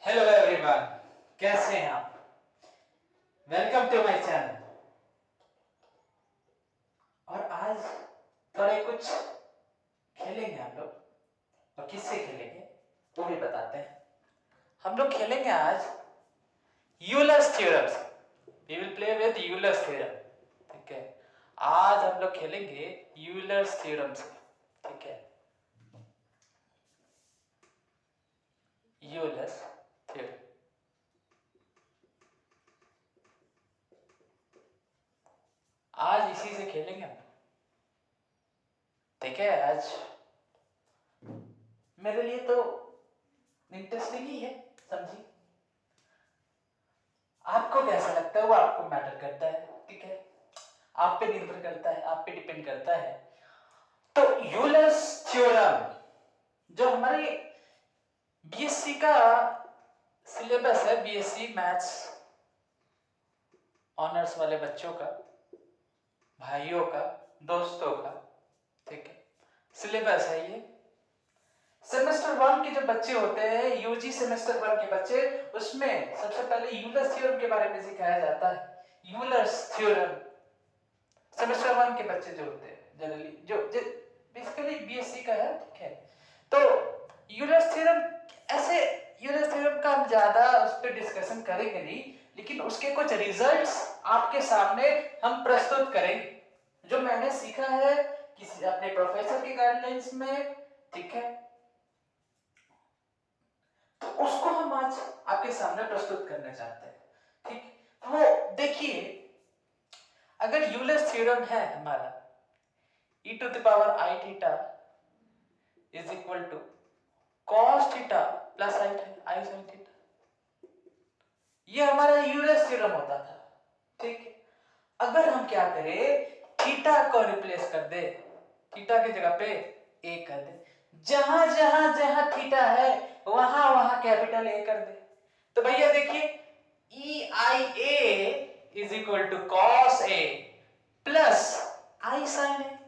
Hello everyone, कैसे हैं आप? Welcome to my channel. और आज थोड़े कुछ खेलेंगे हम लोग। और किससे खेलेंगे वो भी बताते हैं। हम लोग खेलेंगे आज Euler's theorems. We will play with Euler's theorem. ठीक है, आज हम लोग खेलेंगे यूलर्स थ्योरम्स। ठीक है, यूलर्स थ्योरम। आज इसी से खेलेंगे हम। ठीक है, आज मेरे लिए तो इंटरेस्टिंग ही है, समझिए। आपको कैसा लगता है वो आपको मैटर करता है। ठीक है, आप पे निर्भर करता है, आप पे डिपेंड करता है। तो यूलर्स थ्योरम जो हमारे बीएससी का सिलेबस है, बीएससी मैथ्स ऑनर्स वाले बच्चों का, भाइयों का, दोस्तों का, ठीक है, सिलेबस है ये। सेमेस्टर 1 के जो बच्चे होते हैं, यूजी सेमेस्टर 1 के बच्चे, उसमें सबसे पहले यूलर्स थ्योरम के बारे में सिखाया जाता है। यूलर्स थ्योरम सेमेस्टर 1 के बच्चे जो होते हैं, जनरली जो बेसिकली बीएससी का है। ठीक है, तो यूलर्स थ्योरम ऐसे, यूलर्स थ्योरम का हम ज्यादा उस पर डिस्कशन करेंगे नहीं, लेकिन उसके कुछ रिजल्ट्स आपके सामने हम प्रस्तुत करेंगे जो मैंने सीखा है किसी अपने प्रोफेसर के गाइडलाइंस में। ठीक है, तो उसको हम आज आपके सामने प्रस्तुत करना चाहते हैं। ठीक, वो देखिए, अगर यूलर्स थ्योरम है हमारा e to the power I theta is equal to cos theta plus I sin theta, ये हमारा यूलर्स थ्योरम होता था। ठीक, अगर हम क्या करें, थीटा को रिप्लेस कर दे, थीटा की जगह पे ए कर दे, जहां जहां जहां थीटा है वहां वहां कैपिटल ए कर दे, तो भैया देखिए e i A is equal to cos A plus i sine A.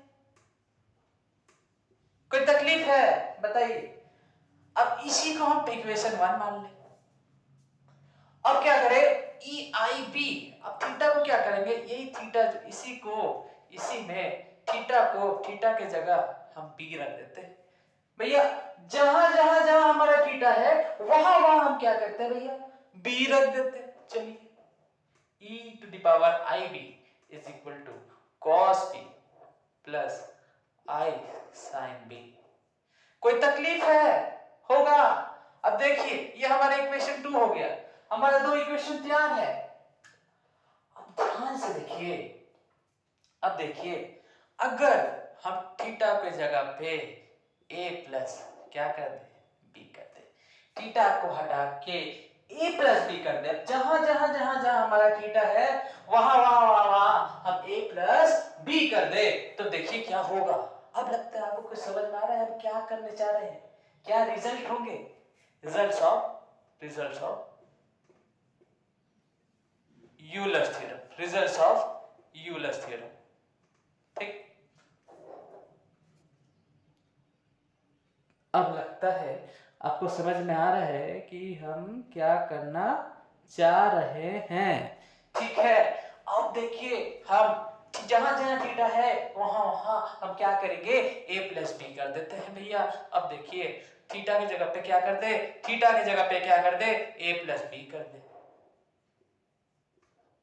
कोई तकलीफ है बताइए? अब इसी को हम इक्वेशन 1 मान लें। अब क्या करें, ई आई बी, अब थीटा को क्या करेंगे, यही थीटा, इसी को, इसी में थीटा को, थीटा के जगह हम बी रख देते हैं भैया। जहां जहां जहां हमारा थीटा है वहां वहां हम क्या करते हैं भैया, बी रख देते हैं। चलिए, e to the power ib is equal to cos b plus i sin b। कोई तकलीफ है? होगा। अब देखिए, ये हमारा इक्वेशन 2 हो गया, हमारा दो इक्वेशन तैयार है। अब ध्यान से देखिए, अब देखिए, अगर हम थीटा की जगह पे a प्लस क्या कर दे, b कर दे, थीटा को हटा के a प्लस b कर दे, जहां जहां जहां जहां हमारा थीटा है वहां वहां वहां वहां हम a प्लस b कर दे, तो देखिए क्या होगा। अब लगता है आपको कुछ समझ में आ रहा है हम क्या करने चाह रहे हैं, क्या रिजल्ट होंगे, results of Euler's theorem, results of Euler's theorem. ठीक, अब लगता है आपको समझ में आ रहा है कि हम क्या करना चाह रहे हैं। ठीक है, अब देखिए, हम जहां जहां थीटा है वहां वहां हम क्या करेंगे, a प्लस बी कर देते हैं भैया। अब देखिए, थीटा की जगह पे क्या कर दे, थीटा की जगह पे क्या कर दे, a प्लस बी कर दे,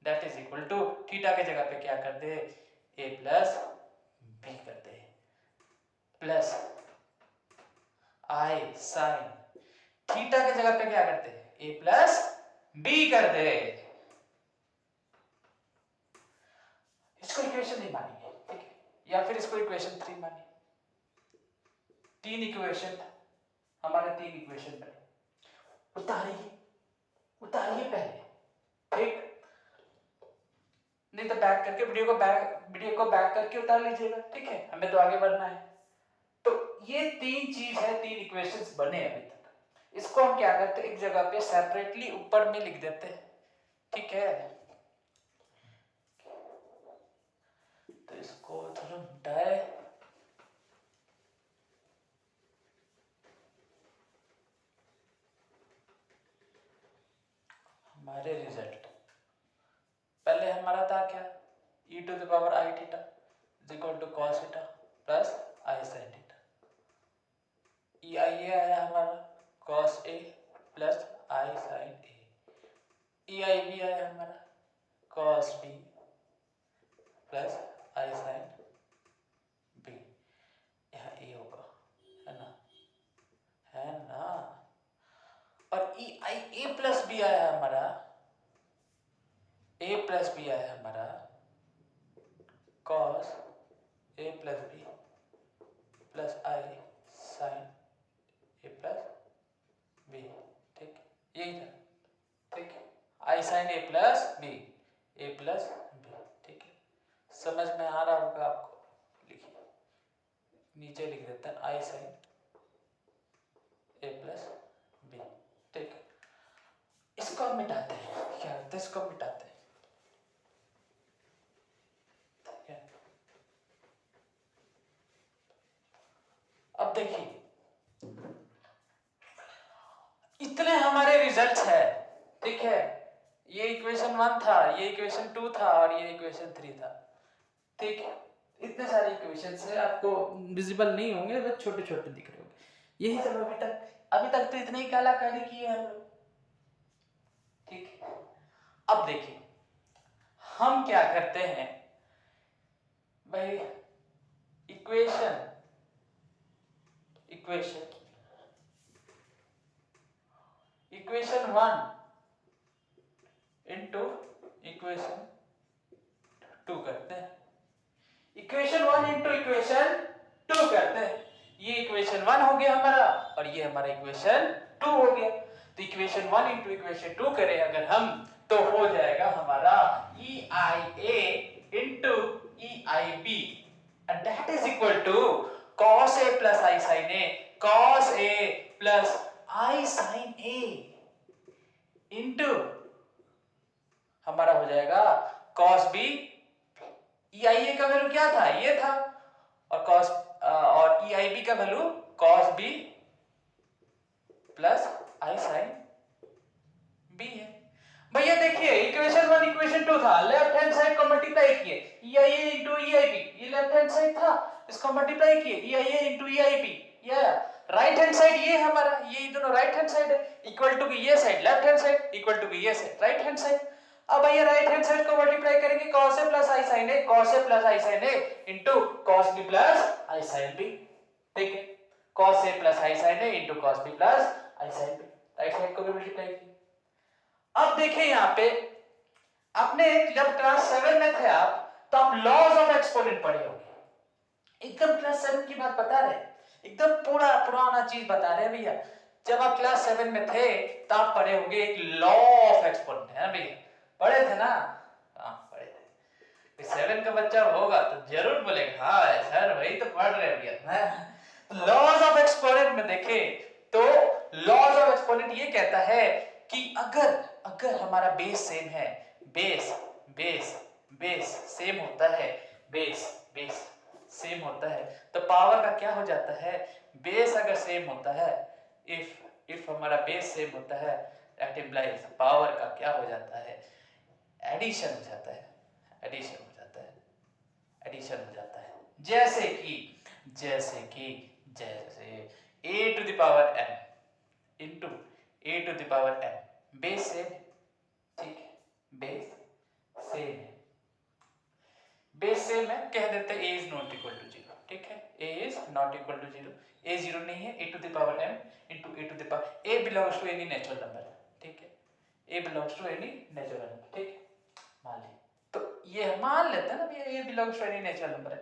that is equal to theta की जगह पे क्या कर दे, a प्लस बी कर दे प्लस आई साइन, थीटा की जगह पे क्या करते हैं, a प्लस बी कर दे। इसको इक्वेशन नहीं मानेंगे, ठीक है, या फिर इसको इक्वेशन 3 मानिए। तीन इक्वेशन था हमारे, तीन इक्वेशन बने, उतारिए, उतारिए पहले। ठीक, नहीं तो बैक करके वीडियो को बैक करके उतार लीजिएगा। ठीक है, हमें तो आगे बढ़ना है। तो ये तीन चीज है, तीन इक्वेशंस बने अभी तक। इसको हम क्या करते हैं, एक जगह पे सेपरेटली ऊपर में लिख देते हैं। ठीक है, तो इसको थोड़ा मिटाए, हमारे रिजल्ट पहले हमारा था क्या, e to the power i theta is equal to cos theta plus i sine theta. E i A आया हमारा cos A plus i sine A. E i B आया हमारा cos B plus i sine B. यहाँ A होगा, है ना, है ना। और ई आई ए प्लस बी आया हमारा, ए प्लस बी आया हमारा cos A plus B plus i sine A plus B. ठीक, यही था। ठीक है, आई साइन ए प्लस बी, ए प्लस बी। ठीक है, समझ में आ रहा होगा आपको। लिखिए, नीचे लिख देते हैं आई साइन ए प्लस बी। ठीक है, इसको हम मिटाते हैं। क्या होता है, इसको मिटाते हैं। ठीक है, अब देखिए इतने हमारे रिजल्ट्स है। ठीक है, ये इक्वेशन 1 था, ये इक्वेशन 2 था और ये इक्वेशन 3 था। ठीक है, इतने सारे इक्वेशंस है, आपको विजिबल नहीं होंगे, बस छोटे छोटे दिख रहे होंगे। यही सब अभी तक तो इतने ही कलाकारी की है हम लोग। ठीक है, अब देखिए हम क्या करते हैं भाई, इक्वेशन इक्वेशन 1 इंटू इक्वेशन 2 करते हैं। इक्वेशन 1 इंटू इक्वेशन 2 करते हैं। ये इक्वेशन 1 हो गया हमारा और ये हमारा इक्वेशन 2 हो गया। तो इक्वेशन 1 इंटू इक्वेशन 2 करें अगर हम, तो हो जाएगा हमारा e i A into e i B, and that is equal to cos a plus i sine A, cos a plus i sine A into हमारा हो जाएगा cos b। ई आई ए का वैल्यू क्या था, ये था, और cos और ई आई बी का value cos b plus i sine B है। भैया देखिए इक्वेशन 1 इक्वेशन 2 था, लेफ्ट हैंड साइड को मल्टीप्लाई किए, ई i A into e i B, ये लेफ्ट हैंड साइड था, इसको मल्टीप्लाई किए ई i A into e i B, ये राइट हैंड साइड ये हमारा, ये दोनों राइट हैंड साइड है, इक्वल टू ये side left hand side, equal to ये साइड राइट हैंड साइड। अब ये राइट हैंड साइड को मल्टीप्लाई करेंगे cos a plus i sine a, cos a plus i sine a into cos b plus i sine b। ठीक है, cos a plus i sine a into cos b plus i sine b, right side को भी multiply किया। अब देखिए यहाँ पे आपने जब क्लास 7 में थे आप, तो आप लॉज ऑफ एक्सपोनेंट पढ़े होंगे। एकदम क्लास 7 की बात बता रहे, एकदम पूरा पुराना चीज बता रहे भैया। जब आप क्लास 7 में थे तो आप पढ़े होंगे एक लॉ ऑफ एक्सपोनेंट, है ना भैया, पढ़े थे ना? हाँ पढ़े थे। 7 का बच्चा होगा तो जरूर बोलेगा हाँ सर वही तो पढ़ रहे भैया। लॉज ऑफ एक्सपोनेंट में देखें तो लॉज ऑफ एक्सपोनेंट ये कहता है कि अगर हमारा बेस सेम है, बेस सेम होता है, बेस सेम होता है, तो पावर का क्या हो जाता है, बेस अगर सेम होता है, इफ हमारा बेस सेम होता है, दैट इंप्लाइज पावर का क्या हो जाता है, एडिशन हो जाता है। जैसे a to the power n into a to the power n, base same, ठीक है, बेस सेम है, कह देते हैं a is not equal to 0। ठीक है, a is not equal to 0, a 0 नहीं है, a to the power m into a to the power, a belongs to any natural number. ठीक है, a belongs to any natural number. ठीक है, मान ली तो ये मान लेते हैं ना भैया, a belongs to any natural number है,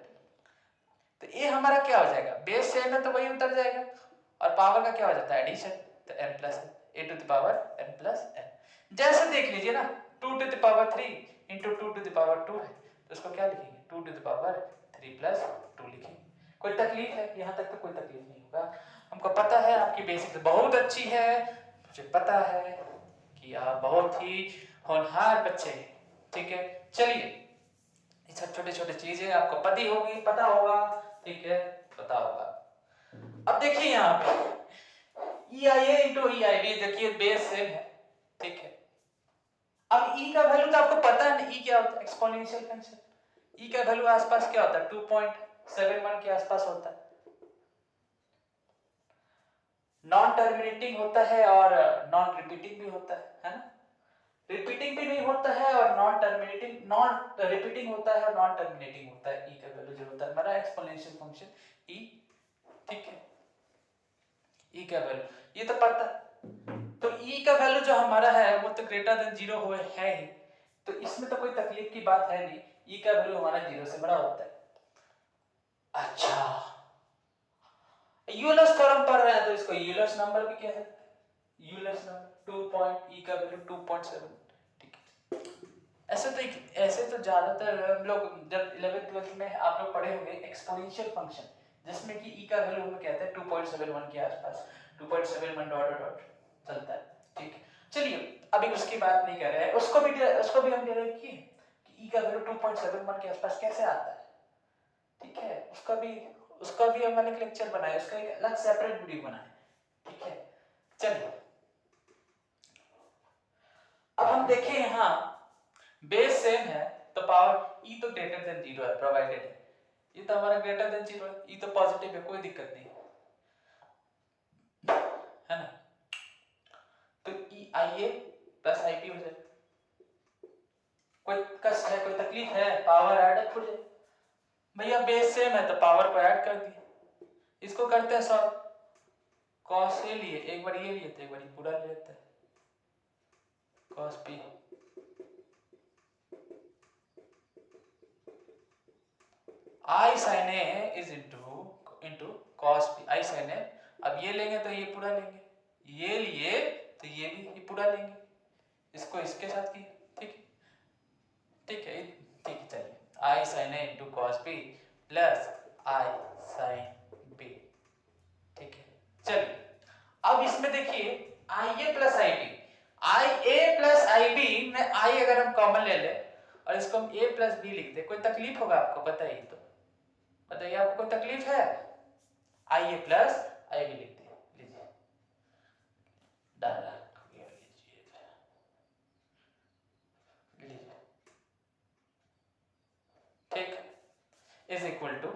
तो a हमारा क्या हो जाएगा, बेस सेम है तो वही उतर जाएगा, और पावर का क्या हो जाता है, एडिशन, तो n plus a to the power n plus n। जैसे देख लीजिए ना, 2 to the power 3 into 2 to the power 2 है, तो इसको क्या लिखेंगे, 2 टू द पावर 3 प्लस 2 लिखेंगे। कोई तकलीफ है, यहाँ तक तो कोई तकलीफ नहीं होगा। हमको पता है आपकी बेसिक बहुत अच्छी है, मुझे पता है कि आप बहुत ही होनहार बच्चे हैं। ठीक है, चलिए ये सब छोटे छोटे चीजें आपको पता होगा। ठीक है, पता होगा। अब देखिए यहाँ पे ई i A into e i B, देखिए बेस सेम है। ठीक है, अब ई का वैल्यू तो आपको पता है ना, ई क्या होता है, एक्सपोनेंशियल फंक्शन। ई का वैल्यू आसपास क्या होता है, 2.71 के आसपास होता है। नॉन टर्मिनेटिंग होता है और नॉन रिपीटिंग भी होता है ना। रिपीटिंग भी नहीं होता है और नॉन रिपीटिंग होता है और नॉन टर्मिनेटिंग होता है। ई का वैल्यू जो होता है हमारा एक्सपोनेंशियल फंक्शन ई, ठीक है। ई का वैल्यू ये तो पता है। तो ई का वैल्यू जो हमारा है वो तो ग्रेटर देन 0 हुए है ही, तो इसमें तो कोई तकलीफ की बात है नहीं। ई का वैल्यू हमारा 0 से बड़ा होता है। अच्छा, यूलर्स थ्योरम पढ़ रहे हैं तो इसको यूलर्स नंबर भी कह सकते हैं। यूलर्स नंबर 2 पॉइंट, ई का वैल्यू 2.7, ठीक है। ऐसे तो ज्यादातर हम लोग जब 11th 12th में आप लोग पढ़े होंगे एक्सपोनेंशियल फंक्शन, जिसमें कि ई का वैल्यू हमें कहते हैं 2.71 के आसपास, 2.71 डॉट डॉट चलता है, ठीक है। चलिए अभी उसकी बात नहीं कर रहे हैं, उसको भी हम डिराइव किए कि ई का वैल्यू 2.71 के आसपास कैसे आता है, ठीक है। उसका भी हमने एक लेक्चर बनाया, उसका एक अलग सेपरेट वीडियो बनाया, ठीक है। चलिए अब हम देखें यहाँ बेस सेम है तो पावर ई तो ग्रेटर देन 0 है, प्रोवाइडेड है। ये तो हमारा ग्रेटर देन 0 है, ई तो पॉजिटिव है, कोई दिक्कत नहीं है ना। तो ई i A plus I P हो जाए। कोई कष्ट है, कोई तकलीफ है, पावर ऐड हो जाए भैया। बेस सेम है तो पावर को ऐड कर दिए। इसको करते हैं सॉल्व। कॉस ए लिए, एक बार ये लिए तो एक बार ये पूरा ले लेते हैं, cos P i sine A is into cos P i sine A. अब ये लेंगे तो ये पूरा लेंगे, ये लिए तो ये भी ये पूरा लेंगे, इसको इसके साथ किए, ठीक है, ठीक है, ठीक है। चलिए आई sine A into cos P plus i sine B, ठीक है। चलिए अब इसमें देखिए आई ए प्लस आई बी, आई ए प्लस आई बी में आई अगर हम कॉमन ले ले और इसको हम ए प्लस बी लिख दे, कोई तकलीफ होगा आपको, बताइए तो, बताइए आपको कोई तकलीफ है। आई ए प्लस आई बी लिख दिए, लीजिए डाला, लीजिए, ठीक, is equal to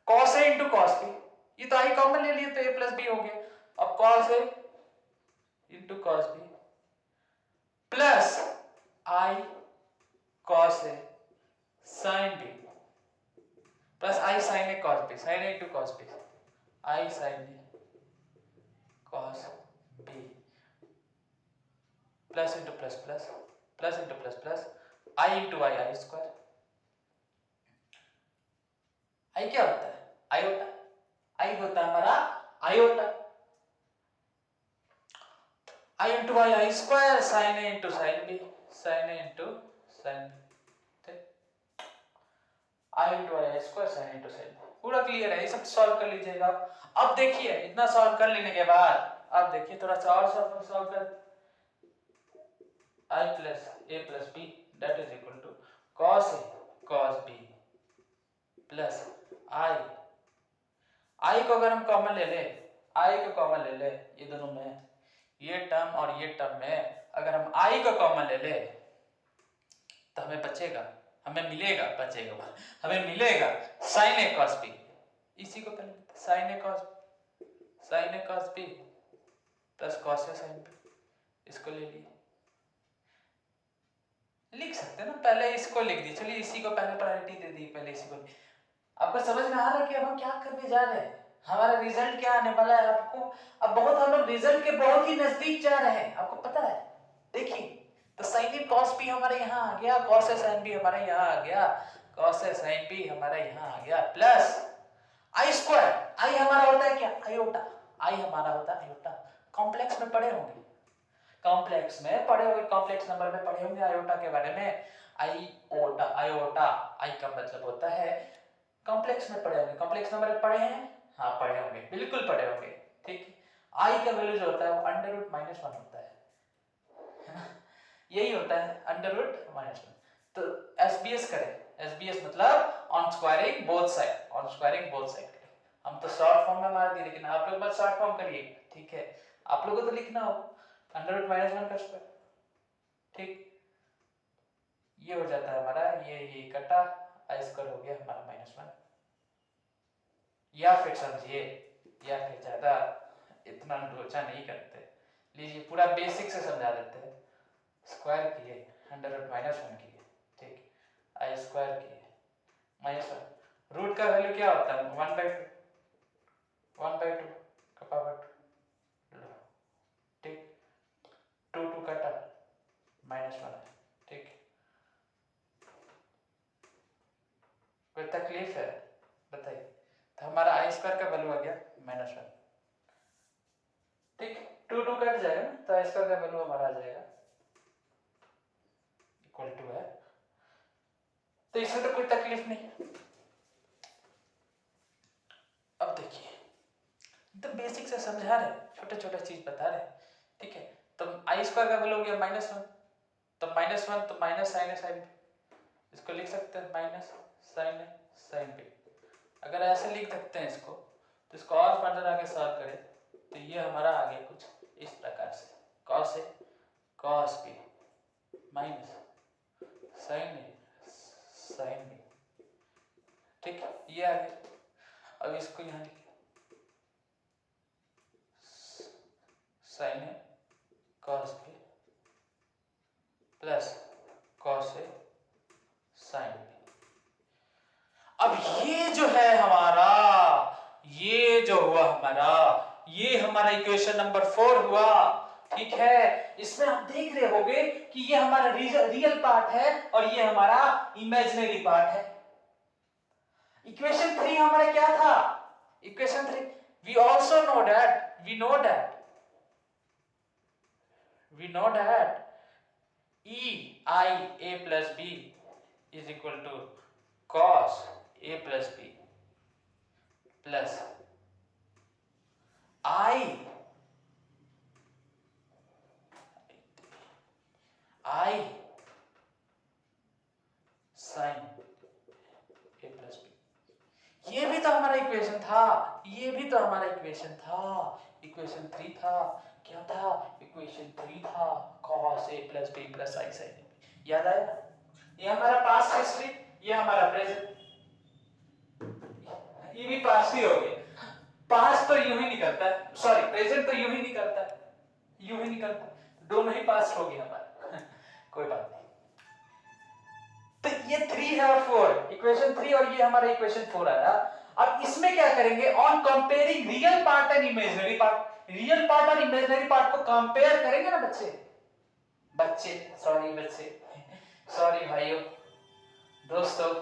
cos A into cos B. ये तो आई कॉमन ले लिए तो ए प्लस बी हो गया। अब cos A into cos B plus i cos A sine B plus i sine A cos B, sine A into cos B, i sine A cos B plus into plus plus plus into plus plus i into i, i square. I क्या होता है, iota. I होता है हमारा iota. I into i, i square, sine A into sine B, sine A into sine B, I into i square, sine into sine B. पूरा clear है, ये सब सॉल्व कर लीजिएगा। अब देखिए इतना सॉल्व कर लेने के बाद अब देखिए थोड़ा सा और सॉल्व कर, i plus A plus B that is equal to cos A cos B plus i, i को अगर हम कॉमन ले ले, आई को कॉमन ले ले, ये दोनों में ये टर्म और ये टर्म में अगर हम आई को कॉमन ले ले तो हमें बचेगा, हमें मिलेगा, बचेगा, हमें मिलेगा साइन ए कॉस बी। इसी को पहले sign A cos B plus cos A sine B, इसको ले लिए, लिख सकते हैं ना, पहले इसको लिख दी। चलिए इसी को पहले प्रायोरिटी दे दी, पहले इसी को। आपको समझ में आ रहा है कि अब हम क्या करने जा रहे हैं, हमारा रिजल्ट क्या आने वाला है आपको। अब बहुत हम लोग रिजल्ट के बहुत ही नजदीक जा रहे हैं, आपको पता है। देखिए तो साइन ए कॉस बी हमारे यहाँ आ गया, कॉस ए साइन बी हमारे यहाँ आ गया, कॉस ए साइन बी हमारे यहाँ आ गया, प्लस आई स्क्वायर। आई हमारा होता है क्या, आयोटा। आई हमारा होता है आयोटा। कॉम्प्लेक्स में पढ़े होंगे, कॉम्प्लेक्स में पढ़े होंगे, कॉम्प्लेक्स नंबर में पढ़े होंगे आयोटा के बारे में। आयोटा, आयोटा, आई का मतलब होता है, कॉम्प्लेक्स में पढ़े होंगे, कॉम्प्लेक्स नंबर में पढ़े हैं, हाँ पढ़े होंगे, बिल्कुल पढ़े होंगे, ठीक है। आई का वैल्यू जो होता है वो अंडर रूट माइनस वन होता है ना, यही होता है अंडर रूट माइनस वन। तो एसबीएस करें, एसबीएस मतलब on squaring both side, on squaring both side. हम तो शॉर्ट फॉर्म में मार दिए, लेकिन आप लोग बस शॉर्ट फॉर्म करिए, ठीक है। आप लोगों को तो लिखना हो अंडर रूट माइनस वन का स्क्वायर, ठीक, ये हो जाता है हमारा, ये कटा, आई स्क्वायर हो गया हमारा -1। या फिर समझिए, या फिर ज्यादा इतना लोचा नहीं करते, लीजिए पूरा बेसिक से समझा देते हैं। स्क्वायर किए, √-1 किए, ठीक, आई स्क्वायर किए -1, रूट का वैल्यू क्या होता है 1/2, 1/2 का पावर 2, ठीक, 2 कटा -1, ठीक, कोई तकलीफ है बताइए? तो हमारा आई स्क्वायर का वैल्यू आ गया -1, ठीक, 2 कट जाएगा ना, तो आई स्क्वायर का वैल्यू हमारा आ जाएगा इक्वल टू है, तो इसमें तो कोई तकलीफ नहीं। अब देखिए, एकदम बेसिक से समझा रहे, छोटे छोटे चीज बता रहे, ठीक है। तो आई स्क्वायर का वैल्यू हो गया -1, तो -1 तो माइनस साइन साइन, इसको लिख सकते हैं माइनस साइन साइन बी। अगर ऐसे लिख सकते हैं इसको, तो इसको और फर्दर आगे सॉल्व करें तो ये हमारा आ गया कुछ इस प्रकार से, cos A cos B minus sign A sine B, ठीक, ये आ गया। अब इसको यहाँ लिखिए, sign A cos B plus cos A sine B. अब ये जो है हमारा, ये जो हुआ हमारा, ये हमारा इक्वेशन नंबर 4 हुआ, ठीक है। इसमें आप देख रहे होगे कि ये हमारा रियल पार्ट है और ये हमारा इमेजिनरी पार्ट है। इक्वेशन 3 हमारा क्या था? Equation 3 we also know that we know that EIA plus B is equal to cos A plus B plus I sin A plus B। ये भी तो हमारा इक्वेशन था, ये भी तो हमारा इक्वेशन था, इक्वेशन 3 था, क्या था? इक्वेशन 3 था cos A plus B plus I sin A। याद आया? ये हमारा पास्ट हिस्ट्री, ये हमारा प्रेजेंट, ये भी पास्ट ही हो गया। पास्ट तो यूं ही निकलता है, सॉरी प्रेजेंट तो यूं ही निकलता है, यूं ही निकलता है, दोनों ही पास्ट हो गया हमारा कोई बात नहीं। तो ये 3 है और 4, इक्वेशन 3 और ये हमारा इक्वेशन 4 आया। अब इसमें क्या करेंगे? On comparing real part and imaginary part, real part और इमेजिनरी पार्ट को कंपेयर करेंगे ना बच्चे, सॉरी भाइयों, दोस्तों,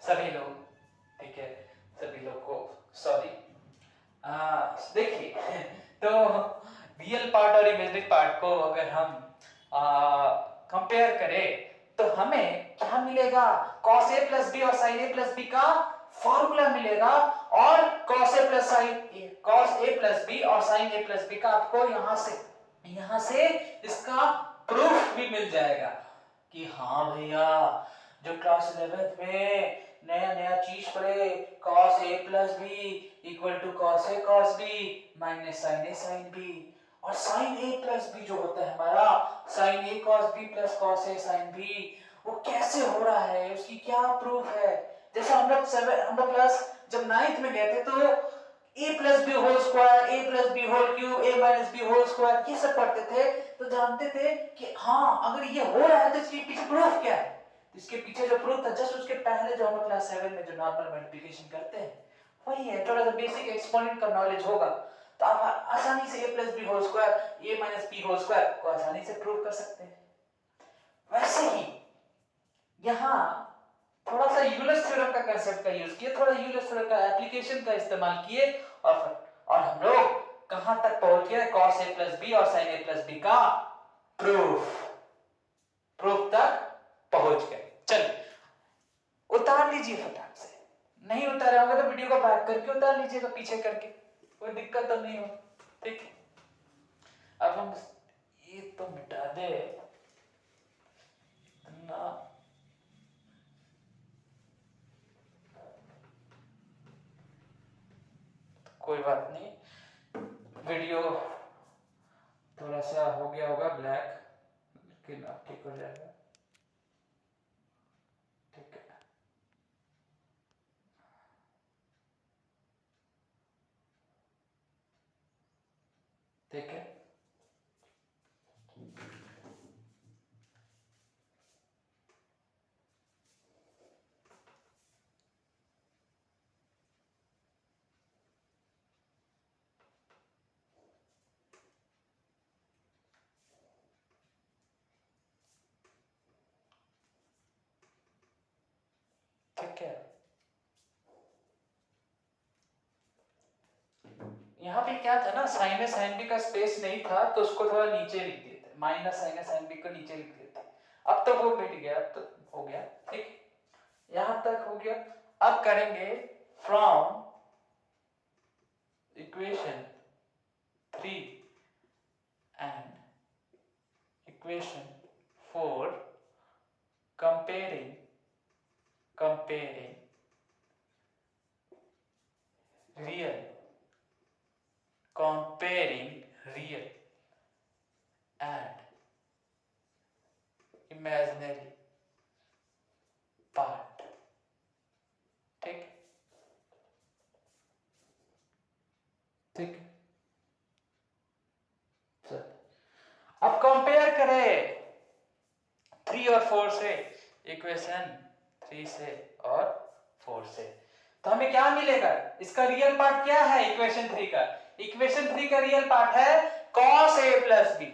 सभी लोग, ठीक है, सभी लोग को सॉरी। देखिए तो रियल पार्ट और इमेजिनरी पार्ट को अगर हम कंपेयर करें तो हमें क्या मिलेगा? cos A plus B और sin A plus B का फॉर्मूला मिलेगा, और cos A plus B और sin A plus B का आपको यहां से इसका प्रूफ भी मिल जाएगा कि हाँ भैया, जो क्लास 11th में नया चीज पढ़े, cos A plus B equal to cos A cos B minus sin A sin B, और sin A plus B जो होता है हमारा sin A cos B plus cos A sin B, वो कैसे हो रहा है, उसकी क्या प्रूफ है? जैसे हम लोग क्लास जब 9th में गए थे तो A plus B whole square, A plus B whole cube, A minus B whole square, ये सब पढ़ते थे, तो जानते थे कि हाँ अगर ये हो रहा है तो इसके पीछे प्रूफ क्या है। इसके पीछे जो प्रूफ था, जस्ट उसके पहले जो हम लोग क्लास 7 में जो नॉर्मल मल्टीप्लिकेशन करते हैं वही है। थोड़ा सा बेसिक एक्सपोनेंट का नॉलेज होगा तो आप आसानी से A plus B whole square, A minus B whole square को आसानी से प्रूव कर सकते हैं। वैसे ही यहाँ थोड़ा सा यूलर्स थ्योरम का कांसेप्ट का यूज किए, थोड़ा यूलर्स थ्योरम का एप्लीकेशन का इस्तेमाल किए, और हम लोग कहां तक पहुंच गए? cos A plus B और sin A plus B का प्रूफ तक पहुंच गए। चलिए उतार लीजिए फटाक से, नहीं उतारे होगा तो वीडियो को बैक करके उतार लीजिएगा, पीछे करके, कोई दिक्कत तो नहीं हो, ठीक। अब हम ये तो मिटा दे ना, कोई बात नहीं, वीडियो थोड़ा सा हो गया होगा ब्लैक, लेकिन अब ठीक हो जाएगा, ठीक है। ठीक है, ठीक है। यहाँ पे क्या था ना, साइन ए साइन बी का स्पेस नहीं था तो उसको थोड़ा नीचे लिख दिए थे, माइनस साइन ए साइन बी को नीचे लिख दिए थे। अब तो वो मिट गया, अब तो हो गया, ठीक, यहां तक हो गया। अब करेंगे from equation 3 and equation 4 comparing real and imaginary part, ठीक ठीक। अब कंपेयर करें 3 और 4 से, इक्वेशन 3 से और 4 से, तो हमें क्या मिलेगा? इसका रियल पार्ट क्या है इक्वेशन 3 का? इक्वेशन 3 का रियल पार्ट है cos a plus b,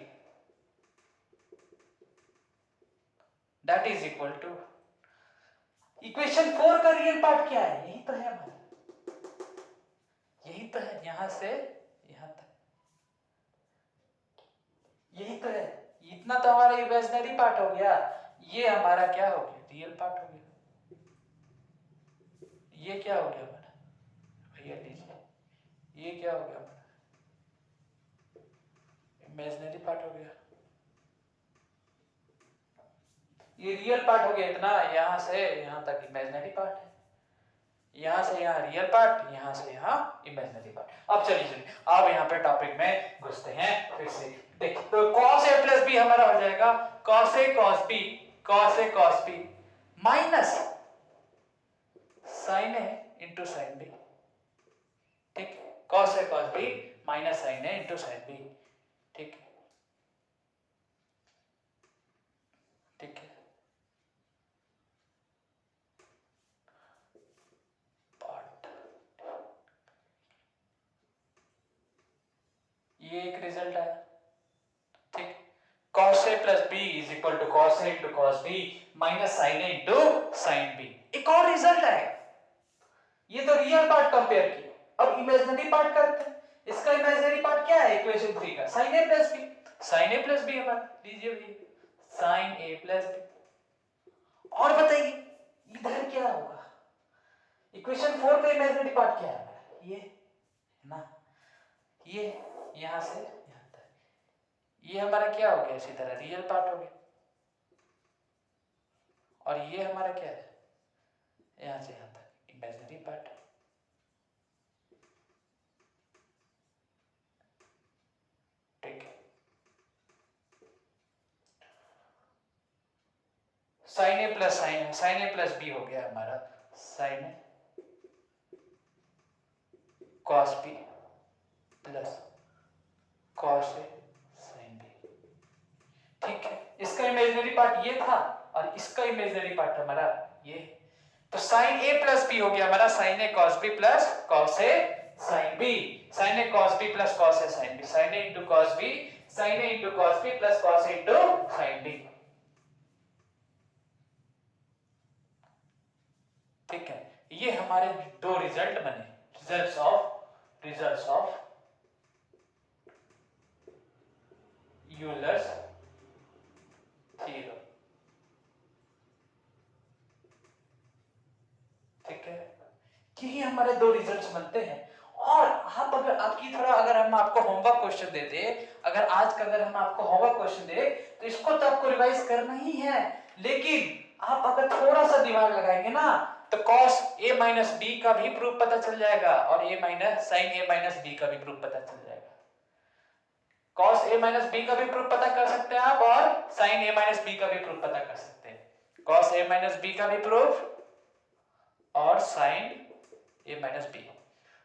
that is equal to equation 4 का रियल पार्ट क्या है? यही तो है हमारा, यही तो है, यहां से यहां तक, यही तो है। इतना तो हमारा इमेजिनरी पार्ट हो गया, ये हमारा क्या हो गया? रियल पार्ट हो गया। ये क्या हो गया हमारा भैया, लीजिए, ये क्या हो गया हमारा? इमेजिनरी पार्ट हो गया, ये रियल पार्ट हो गया। इतना यहां से यहां तक इमेजिनरी पार्ट है, यहां से यहां रियल पार्ट, यहां से यहां इमेजिनरी पार्ट। अब चलिए अब यहां पे टॉपिक में घुसते हैं फिर से। देख, तो cos a plus b हमारा हो जाएगा cos a cos b minus sin a into sin b, ठीक, cos a cos b minus sin a into sin b, ठीक है, ठीक है। ये एक रिजल्ट है, ठीक, cos a plus b is equal to cos a into cos b minus sin a into sin b। एक और रिजल्ट है, ये तो रियल पार्ट कंपेयर किया, अब इमेजिनरी पार्ट करते हैं। इसका इमेजिनरी पार्ट क्या है इक्वेशन 3 का? sin a plus b, sin a plus b हमारा, लीजिए भैया sin a plus b। और बताइए इधर क्या होगा? इक्वेशन 4 का इमेजिनरी पार्ट क्या है? ये है ना, ये यहां से यहां तक, ये हमारा क्या हो गया? इसी तरह रियल पार्ट हो गया, और ये हमारा क्या है? यहां से यहां तक इमेजिनरी पार्ट, ठीक है। sin a plus sin a plus b हो गया हमारा sin a cos b plus cos a sin b, ठीक है। इसका इमेजिनरी पार्ट ये था और इसका इमेजिनरी पार्ट हमारा ये, तो sin a प्लस b हो गया हमारा sin a cos b plus cos a sin b, sin a cos b plus cos a sin b, sin a into cos b, sin a into cos b plus cos a into sin b, ठीक है। ये हमारे दो result बने, results of Euler's theorem, ठीक है। यही हमारे दो रिजल्ट्स बनते हैं। और आप अगर आपकी थोड़ा, अगर हम आपको होमवर्क क्वेश्चन देते, अगर आज का अगर हम आपको होमवर्क क्वेश्चन दे, तो इसको तो आपको रिवाइज करना ही है, लेकिन आप अगर थोड़ा सा दिमाग लगाएंगे ना, तो cos a माइनस b का भी प्रूफ पता चल जाएगा और a minus sin a minus b का भी प्रूफ पता चल जाएगा। cos a माइनस बी का भी प्रूफ पता कर सकते हैं आप और sin a माइनस बी का भी प्रूफ पता कर सकते हैं। cos a माइनस बी का भी प्रूफ और sin a माइनस बी।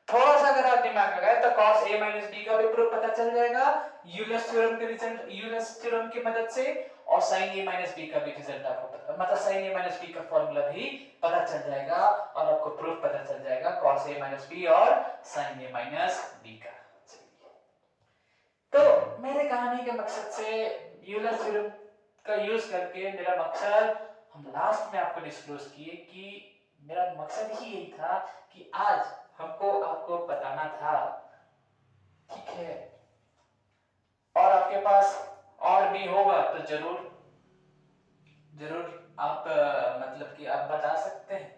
थोड़ा सा अगर आप दिमाग लगाए तो cos a माइनस बी का भी प्रूफ पता चल जाएगा यूलर्स थ्योरम के रिजल्ट, यूलर्स थ्योरम की मदद से, और sin a माइनस बी का भी रिजल्ट आपको पता, मतलब sin a माइनस बी का फॉर्मूला भी पता चल जाएगा और आपको प्रूफ पता चल जाएगा cos a माइनस बी और sin a माइनस बी का। तो मेरे कहानी के मकसद से यूलर थ्योरम का यूज करके मेरा मकसद हम लास्ट में आपको डिस्क्लोज किए कि मेरा मकसद ही यही था कि आज हमको आपको बताना था, ठीक है, और आपके पास और भी होगा तो जरूर आप मतलब कि आप बता सकते हैं,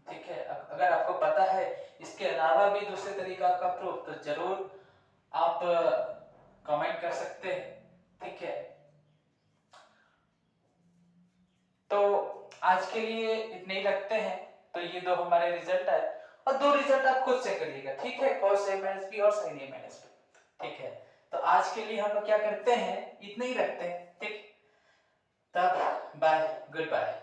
ठीक है। अगर आपको पता है इसके अलावा भी दूसरे तरीका का प्रूफ तो जरूर आप कमेंट कर सकते हैं, ठीक है। तो आज के लिए इतने ही रखते हैं। तो ये दो हमारे रिजल्ट है और दो रिजल्ट आप खुद से करिएगा, ठीक है, cos a माइनस बी और sin a माइनस बी, ठीक है। तो आज के लिए हम लोग क्या करते हैं, इतने ही रखते हैं, ठीक। तब बाय, गुड बाय।